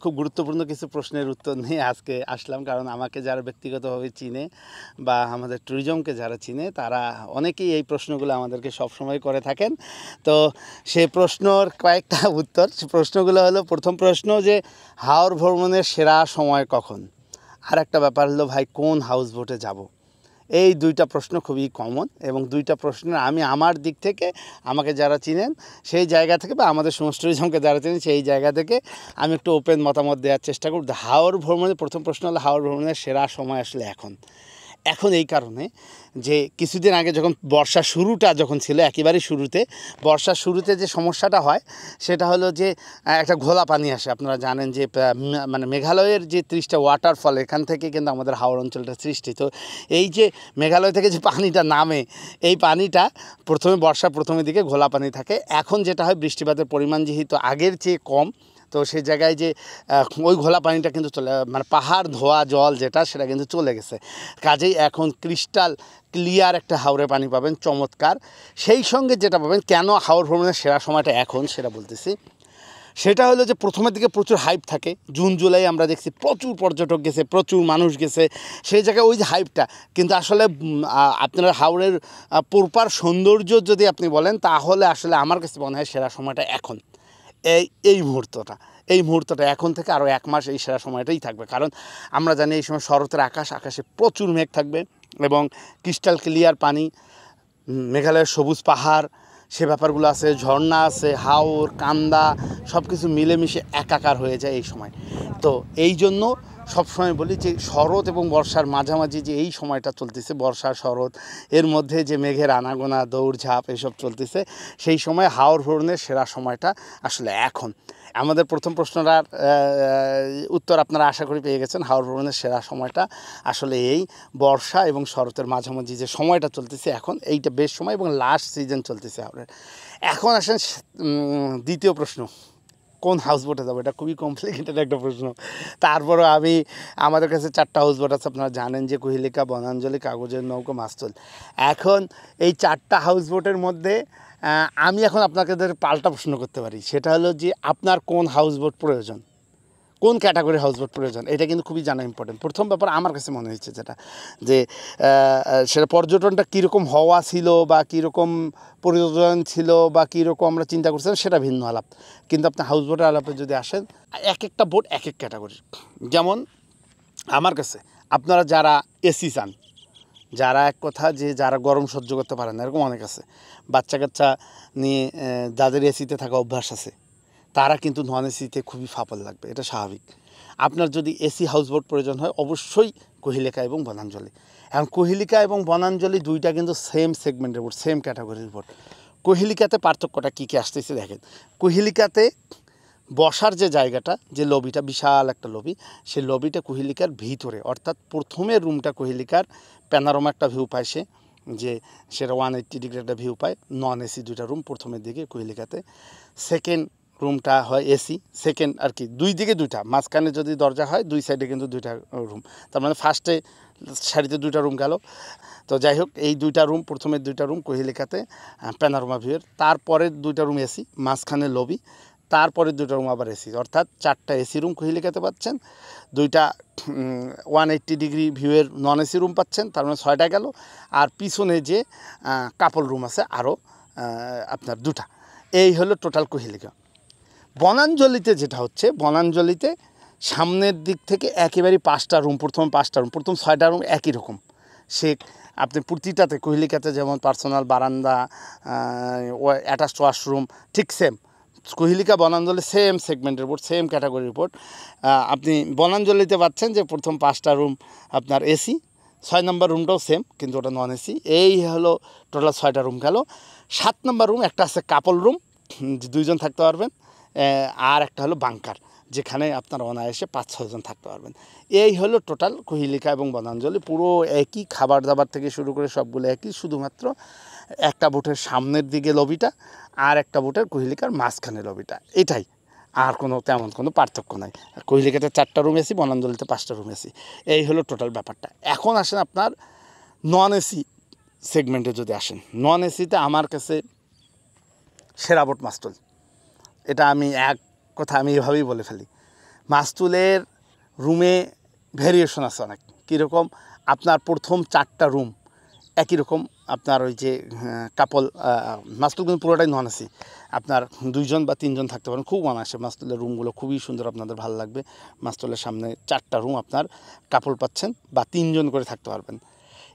খুব গুরুত্বপূর্ণ কিছু প্রশ্নের উত্তর নিয়ে আজকে আসলাম, কারণ আমাকে যারা ব্যক্তিগতভাবে চিনে বা আমাদের ট্যুরিজমকে যারা চিনে তারা অনেকেই এই প্রশ্নগুলো আমাদেরকে সবসময় করে থাকেন। তো সেই প্রশ্নর কয়েকটা উত্তর। সে প্রশ্নগুলো হলো, প্রথম প্রশ্ন যে হাওর ভ্রমণের সেরা সময় কখন, আর একটা ব্যাপার হলো ভাই কোন হাউস বোটে যাব। এই দুইটা প্রশ্ন খুবই কমন, এবং দুইটা প্রশ্ন আমি আমার দিক থেকে, আমাকে যারা চিনেন সেই জায়গা থেকে, বা আমাদের সমস্ত ট্যুরিজমকে যারা চিনেন সেই জায়গা থেকে আমি একটু ওপেন মতামত দেওয়ার চেষ্টা করব। হাওর ভ্রমণের প্রথম প্রশ্ন হলো, হাওর ভ্রমণের সেরা সময় আসলে এখন এই কারণে যে কিছুদিন আগে যখন বর্ষার শুরুটা যখন ছিল, একেবারেই শুরুতে, বর্ষার শুরুতে যে সমস্যাটা হয় সেটা হলো যে একটা ঘোলা পানি আসে। আপনারা জানেন যে মানে মেঘালয়ের যে 30টা ওয়াটারফল, এখান থেকে কিন্তু আমাদের হাওর অঞ্চলটা সৃষ্টি। তো এই যে মেঘালয় থেকে যে পানিটা নামে, এই পানিটা প্রথমে বর্ষার প্রথমের দিকে ঘোলা পানি থাকে। এখন যেটা হয়, বৃষ্টিপাতের পরিমাণ যেহেতু আগের চেয়ে কম, তো সেই জায়গায় যে ওই ঘোলা পানিটা কিন্তু মানে পাহাড় ধোয়া জল যেটা, সেটা কিন্তু চলে গেছে। কাজেই এখন ক্রিস্টাল ক্লিয়ার একটা হাওরে পানি পাবেন, চমৎকার। সেই সঙ্গে যেটা পাবেন, কেন হাওর ভ্রমণের সেরা সময়টা এখন সেটা বলতেছি, সেটা হলো যে প্রথমের দিকে প্রচুর হাইপ থাকে। জুন জুলাই আমরা দেখছি প্রচুর পর্যটক গেছে, প্রচুর মানুষ গেছে, সেই জায়গায় ওই যে হাইপটা। কিন্তু আসলে আপনারা হাওরের প্রপার সৌন্দর্য যদি আপনি বলেন, তাহলে আসলে আমার কাছে মনে হয় সেরা সময়টা এখন, এই মুহূর্তটা এখন থেকে আরও 1 মাস এই সেরা সময়টাই থাকবে। কারণ আমরা জানি এই সময় শরতের আকাশে প্রচুর মেঘ থাকবে, এবং ক্রিস্টাল ক্লিয়ার পানি, মেঘালয়ের সবুজ পাহাড়, সে ব্যাপারগুলো আছে, ঝর্ণা আছে, হাওর কান্দা সব কিছু মিলেমিশে একাকার হয়ে যায় এই সময়। তো এই জন্য সবসময় বলি যে শরৎ এবং বর্ষার মাঝামাঝি যে এই সময়টা চলতেছে, বর্ষা শরৎ, এর মধ্যে যে মেঘের আনাগোনা দৌড়ঝাঁপ এসব চলতেছে, সেই সময় হাওর ভ্রমণের সেরা সময়টা আসলে এখন। আমাদের প্রথম প্রশ্নটার উত্তর আপনারা আশা করি পেয়ে গেছেন। হাওর ভ্রমণের সেরা সময়টা আসলে এই বর্ষা এবং শরতের মাঝামাঝি যে সময়টা চলতেছে এখন, এইটা বেশ সময়, এবং লাস্ট সিজন চলতেছে হাওরের। এখন আসেন দ্বিতীয় প্রশ্ন, কোন হাউস বোটে যাবো। এটা খুবই কমপ্লিকেটেড একটা প্রশ্ন। তারপরও আমাদের কাছে 4টা হাউস বোট আছে। আপনারা জানেন যে কুহিলিকা, বনাঞ্জলি, কাগজের নৌকো, মাস্তুল। এখন এই 4টা হাউস বোটের মধ্যে আমি এখন আপনাদের পাল্টা প্রশ্ন করতে পারি, সেটা হলো যে আপনার কোন হাউস বোট প্রয়োজন, কোন ক্যাটাগরির হাউস বোট প্রয়োজন, এটা কিন্তু খুবই জানা ইম্পর্টেন্ট। প্রথম ব্যাপার আমার কাছে মনে হচ্ছে যেটা, যে সেটা পর্যটনটা কীরকম হওয়া ছিল, বা কীরকম পর্যটন ছিল, বা কীরকম আমরা চিন্তা করছিলাম, সেটা ভিন্ন আলাপ। কিন্তু আপনি হাউস বোটের আলাপে যদি আসেন, এক একটা বোট এক এক ক্যাটাগরির। যেমন আমার কাছে আপনারা যারা এসি চান, যারা এক কথা যে যারা গরম সহ্য করতে পারেন না, এরকম অনেক আছে। বাচ্চা কাচ্চা নিয়ে যাদের এসিতে থাকা অভ্যাস আছে, তারা কিন্তু নন এসিতে খুবই ফাঁপল লাগবে, এটা স্বাভাবিক। আপনার যদি এসি হাউসবোট প্রয়োজন হয়, অবশ্যই কুহিলিকা এবং বনাঞ্জলি। এখন কুহিলিকা এবং বনাঞ্জলি দুইটা কিন্তু সেম সেগমেন্টের বোট, সেম ক্যাটাগরির বোট। কুহিলিকাতে পার্থক্যটা কী কী আসতেছে দেখেন। কুহিলিকাতে বসার যে জায়গাটা, যে লবিটা, বিশাল একটা লবি, সেই লবিটা কুহিলিকার ভিতরে, অর্থাৎ প্রথমের রুমটা কুহিলিকার প্যানারোমা একটা ভিউ পায়, যে সেটা 180 ডিগ্রি একটা ভিউ পায়। নন এসি 2টা রুম প্রথমের দিকে কুহিলিকাতে। সেকেন্ড রুমটা হয় এসি, সেকেন্ড আর কি 2 দিকে 2টা, মাঝখানে যদি দরজা হয় 2 সাইডে কিন্তু 2টা রুম, তার মানে ফার্স্টে সারিতে 2টা রুম গেল। তো যাই হোক, এই 2টা রুম, প্রথমের 2টা রুম কুহিলিকাতে প্যানারোমা ভিউয়ের, তারপরের 2টা রুম এসি, মাঝখানে লবি, তারপরে 2টা রুম আবার এসি, অর্থাৎ 4টা এসি রুম কুহিলিকাতে পাচ্ছেন, 2টা 180 ডিগ্রি ভিউয়ের নন এসি রুম পাচ্ছেন, তার মানে 6টা গেল। আর পিছনে যে কাপল রুম আছে আরও আপনার 2টা। এই হলো টোটাল কুহিলিকা। বনাঞ্জলিতে যেটা হচ্ছে, বনাঞ্জলিতে সামনের দিক থেকে একেবারেই 5টা রুম, প্রথম 6টা রুম একই রকম। সে আপনি প্রতিটাতে, কুহিলিকাতে যেমন পার্সোনাল বারান্দা, অ্যাটাচড ওয়াশরুম, ঠিক সেম। কুহিলিকা বনাঞ্জলি সেম সেগমেন্টের বোট, সেম ক্যাটাগরির বোট। আপনি বনাঞ্জলিতে পাচ্ছেন যে প্রথম 5টা রুম আপনার এসি, 6 নম্বর রুমটাও সেম, কিন্তু ওটা নন এসি। এই হলো টোটাল 6টা রুম গেল। 7 নম্বর রুম একটা আছে কাপল রুম, 2জন থাকতে পারবেন, আর একটা হলো বাংকার, যেখানে আপনারা অনায়াসে 5-6 জন থাকতে পারবেন। এই হলো টোটাল কুহিলিকা এবং বনাঞ্জলি। পুরো একই, খাবার দাবার থেকে শুরু করে সবগুলো একই, শুধুমাত্র একটা বোটের সামনের দিকে লবিটা, আর একটা বোটের কুহিলিকার মাঝখানে লবিটা, এটাই। আর তেমন কোনো পার্থক্য নাই। কুহিলিকাতে 4টা রুম এসি, বনাঞ্জলিতে 5টা রুম এসি। এই হলো টোটাল ব্যাপারটা। এখন আসেন আপনার নন এসি সেগমেন্টে যদি আসেন, নন এসিতে আমার কাছে সেরা বোট মাস্তুল। এটা আমি এক কথা আমি এভাবেই বলে ফেলি। মাস্তুলের রুমে ভেরিয়েশন আছে অনেক। কীরকম, আপনার প্রথম 4টা রুম একই রকম, আপনার ওই যে কাপল মাস্তুল কিন্তু পুরোটাই নন এসি, আপনার 2 জন বা 3 জন থাকতে পারেন, খুব অনায়াসে। মাস্তুলের রুমগুলো খুবই সুন্দর, আপনাদের ভালো লাগবে। মাস্তুলের সামনে 4টা রুম আপনার কাপল পাচ্ছেন বা 3 জন করে থাকতে পারবেন।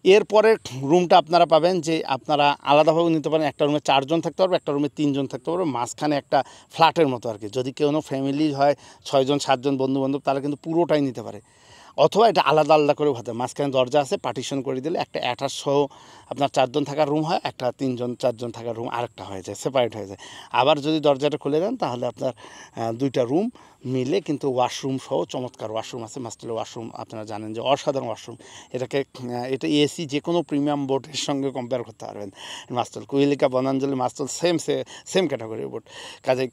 এরপরে রুমটা আপনারা পাবেন যে আপনারা আলাদাভাবে নিতে পারেন, একটা রুমে 4 জন থাকতে পারবে, একটা রুমে 3 জন থাকতে পারবে, মাঝখানে একটা ফ্ল্যাটের মতো আর কি। যদি কোনো ফ্যামিলি হয় 6 জন 7 জন বন্ধুবান্ধব, তারা কিন্তু পুরোটাই নিতে পারে। অথবা এটা আলাদা আলাদা করেও হতে, মাঝখানে দরজা আছে, পার্টিশন করে দিলে একটা অ্যাটাচ সহ আপনার 4 জন থাকার রুম হয়, একটা 3 জন 4 জন থাকার রুম আরেকটা হয়ে যায়, সেপারেট হয়ে যায়। আবার যদি দরজাটা খুলে দেন তাহলে আপনার 2টা রুম মিলে কিন্তু ওয়াশরুম সহ চমৎকার ওয়াশরুম আছে। মাস্তুলের ওয়াশরুম আপনারা জানেন যে অসাধারণ ওয়াশরুম। এটা এসি যে কোনো প্রিমিয়াম বোটের সঙ্গে কম্পেয়ার করতে পারবেন। মাস্তুল কুহেলিকা বনাঞ্চলে মাস্তুল সেম ক্যাটাগরির বোট, কাজে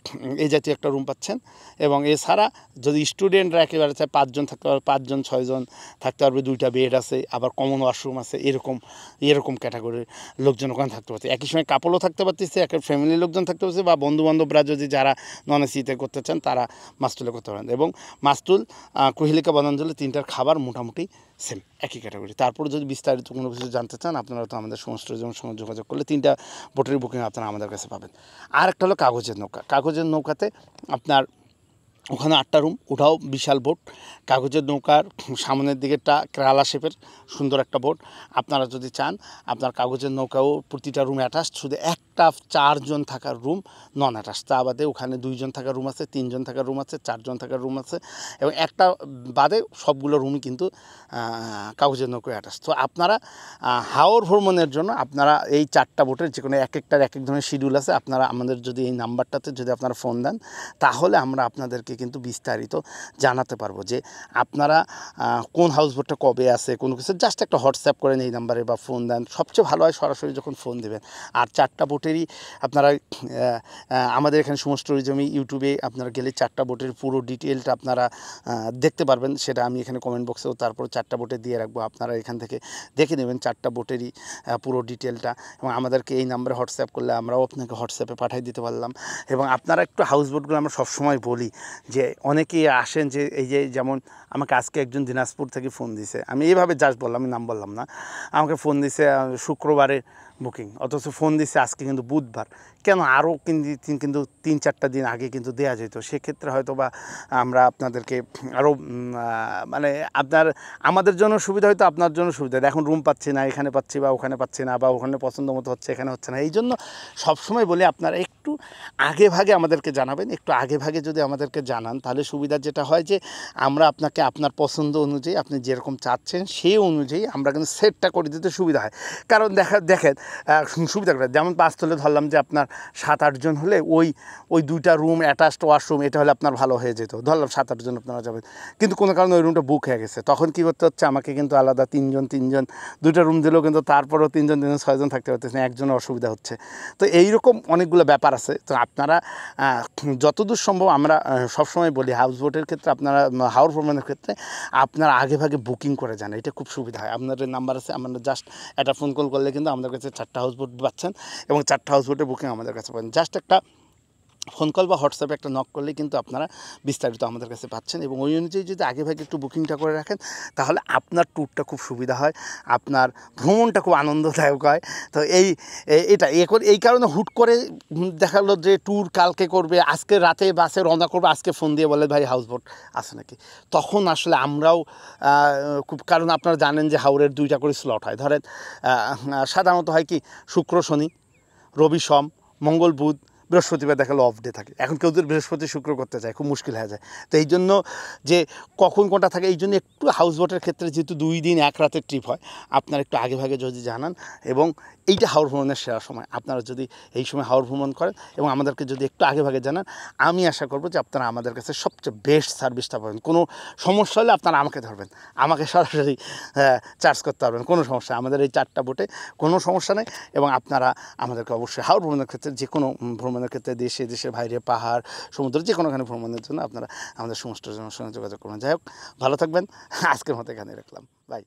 এই জাতীয় একটা রুম পাচ্ছেন। এবং এছাড়া যদি স্টুডেন্টরা একেবারে চায় 5 জন থাকতে পারবে, 5 জন 6 জন থাকতে পারবে, 2টা বেড আছে, আবার কমন ওয়াশরুম আছে, এরকম ক্যাটাগরির লোকজন ওখানে থাকতে পারছে। একই সময় কাপলও থাকতে পারতেছে, একটা ফ্যামিলির লোকজন থাকতে পারছে, বা বন্ধুবান্ধবরা যদি যারা নন এসিতে করতে চান তারা মাস্তুলে করতে পারেন। এবং মাস্তুল কুহেলিকা বনাঞ্চলে 3টার খাবার মোটামুটি সেম, একই ক্যাটাগরি। তারপরে যদি বিস্তারিত কোনো কিছু জানতে চান আপনারা তো আমাদের সমস্ত সঙ্গে যোগাযোগ করলে 3টা বোটের বুকিং আপনারা আমাদের কাছে পাবেন। আর একটা হলো কাগজের নৌকা। কাগজের নৌকাতে আপনার ওখানে 8টা রুম, ওটাও বিশাল বোট। কাগজের নৌকার সামনের দিকেরটা কেরালা শেপের সুন্দর একটা বোট। আপনারা যদি চান আপনার কাগজের নৌকাও প্রতিটা রুম অ্যাটাচড, শুধু একটা 4 জন থাকার রুম নন অ্যাটাচড। তা বাদে ওখানে 2 জন থাকার রুম আছে, 3 জন থাকার রুম আছে, 4 জন থাকার রুম আছে, এবং একটা বাদে সবগুলো রুমই কিন্তু কাগজের নৌকায় অ্যাটাচড। তো আপনারা হাওর ভ্রমণের জন্য আপনারা এই 4টা বোটের যে কোনো একটার এক ধরনের শিডিউল আছে। আপনারা আমাদের যদি এই নাম্বারটাতে যদি আপনারা ফোন দেন তাহলে আমরা আপনাদেরকে কিন্তু বিস্তারিত জানাতে পারবো যে আপনারা কোন হাউসবোটটা কবে আছে, কোনো কিছু জাস্ট একটা হোয়াটসঅ্যাপ করেন এই নাম্বারে বা ফোন দেন, সবচেয়ে ভালো হয় সরাসরি যখন ফোন দেবেন। আর 4টা বোটেরই আপনারা আমাদের এখানে সমস্ত ট্যুরিজমে ইউটিউবে আপনারা গেলে 4টা বোটের পুরো ডিটেলটা আপনারা দেখতে পারবেন। সেটা আমি এখানে কমেন্ট বক্সেও তারপর 4টা বোটে দিয়ে রাখবো, আপনারা এখান থেকে দেখে নেবেন 4টা বোটেরই পুরো ডিটেলটা। এবং আমাদেরকে এই নাম্বারে হোয়াটসঅ্যাপ করলে আমরাও আপনাকে হোয়াটসঅ্যাপে পাঠিয়ে দিতে পারলাম। এবং আপনারা একটু হাউসবোটগুলো আমরা সবসময় বলি যে অনেকেই আসেন যে এই যে যেমন আমাকে আজকে একজন দিনাজপুর থেকে ফোন দিছে, আমি এইভাবে জাস্ট বললাম, আমি নাম বললাম না, আমাকে ফোন দিছে শুক্রবারে বুকিং, অথচ ফোন দিছে আজকে কিন্তু বুধবার। কেন? আরও কিন্তু 3-4টা দিন আগে কিন্তু দেওয়া যেত। সেক্ষেত্রে হয়তো বা আমরা আপনাদেরকে আরও মানে আমাদের জন্য সুবিধা হয়তো, আপনার জন্য সুবিধা। এখন রুম পাচ্ছি না, এখানে পাচ্ছি বা ওখানে পাচ্ছি না, বা ওখানে পছন্দ মতো হচ্ছে এখানে হচ্ছে না। এই জন্য সবসময় বলি আপনারা একটু আগে ভাগে আমাদেরকে জানাবেন। একটু আগে ভাগে যদি আমাদেরকে জানান তাহলে সুবিধা যেটা হয় যে আমরা আপনাকে আপনার পছন্দ অনুযায়ী আপনি যেরকম চাচ্ছেন সেই অনুযায়ী আমরা কিন্তু সেটটা করে দিতে সুবিধা হয়। কারণ দেখেন সুবিধা করে, যেমন 5 তলে ধরলাম যে আপনার 7-8 জন হলে ওই 2টা রুম অ্যাটাচড ওয়াশরুম এটা হলে আপনার ভালো হয়ে যেত। ধরলাম 7-8 জন আপনারা যাবেন, কিন্তু কোনো কারণে ওই রুমটা বুক হয়ে গেছে, তখন কী করতে হচ্ছে আমাকে কিন্তু আলাদা 3 জন 2টা রুম দিলেও কিন্তু তারপরেও 3 জন 6 জন থাকতে পারতেছে না, একজনের অসুবিধা হচ্ছে। তো এইরকম অনেকগুলো ব্যাপার আছে। তো আপনারা যতদূর সম্ভব আমরা সবসময় বলি হাউসবোটের ক্ষেত্রে, আপনারা হাওর ভ্রমণের ক্ষেত্রে আপনারা আগে ভাগে বুকিং করে যান, এটা খুব সুবিধা হয়। আপনাদের নাম্বার আছে, আপনারা জাস্ট একটা ফোন কল করলে কিন্তু আমাদের কাছে 4টা হাউসবোট পাচ্ছেন, এবং 4টা হাউসবোটের বুকিং আমাদের কাছে পাবেন। জাস্ট একটা ফোন কল বা হোয়াটসঅ্যাপে একটা নক করলেই কিন্তু আপনারা বিস্তারিত আমাদের কাছে পাচ্ছেন। এবং ওই অনুযায়ী যদি আগে ভাগে একটু বুকিংটা করে রাখেন তাহলে আপনার ট্যুরটা খুব সুবিধা হয়, আপনার ভ্রমণটা খুব আনন্দদায়ক হয়। তো এই কারণে হুট করে দেখা গেলো যে ট্যুর কালকে করবে, আজকে রাতে বাসে রওনা করবে, আজকে ফোন দিয়ে বলে ভাই হাউসবোট আছে নাকি, তখন আসলে আমরাও খুব, কারণ আপনারা জানেন যে হাওরের 2টা করে স্লট হয়। ধরেন সাধারণত হয় কি শুক্র শনি, রবি সোম, মঙ্গল বুধ, বৃহস্পতিবার দেখালো অফ ডে থাকে। এখন কেউ যদি বৃহস্পতি শুক্র করতে চায় খুব মুশকিল হয়ে যায়। তো এই জন্য যে কখন কোনটা থাকে, এই জন্য একটু হাউসবোটের ক্ষেত্রে যেহেতু 2 দিন 1 রাতের ট্রিপ হয়, আপনারা একটু আগে ভাগে যদি জানান, এবং এইটা হাওর ভ্রমণের সেরা সময়। আপনারা যদি এই সময় হাওর ভ্রমণ করেন এবং আমাদেরকে যদি একটু আগে ভাগে জানান, আমি আশা করব যে আপনারা আমাদের কাছে সবচেয়ে বেস্ট সার্ভিসটা পাবেন। কোনো সমস্যা হলে আপনারা আমাকে ধরবেন, আমাকে সরাসরি চার্জ করতে পারবেন, কোনো সমস্যা। আমাদের এই 4টা বোটে কোনো সমস্যা নেই। এবং আপনারা আমাদেরকে অবশ্যই হাওর ভ্রমণের ক্ষেত্রে, যে কোনো ভ্রমণের ক্ষেত্রে, দেশের বাইরে, পাহাড়, সমুদ্র, যে কোনোখানে ভ্রমণের জন্য আপনারা আমাদের সমস্ত জনের সঙ্গে যোগাযোগ করবেন। যাই হোক, ভালো থাকবেন। আজকের মতো এখানে রাখলাম, বাই।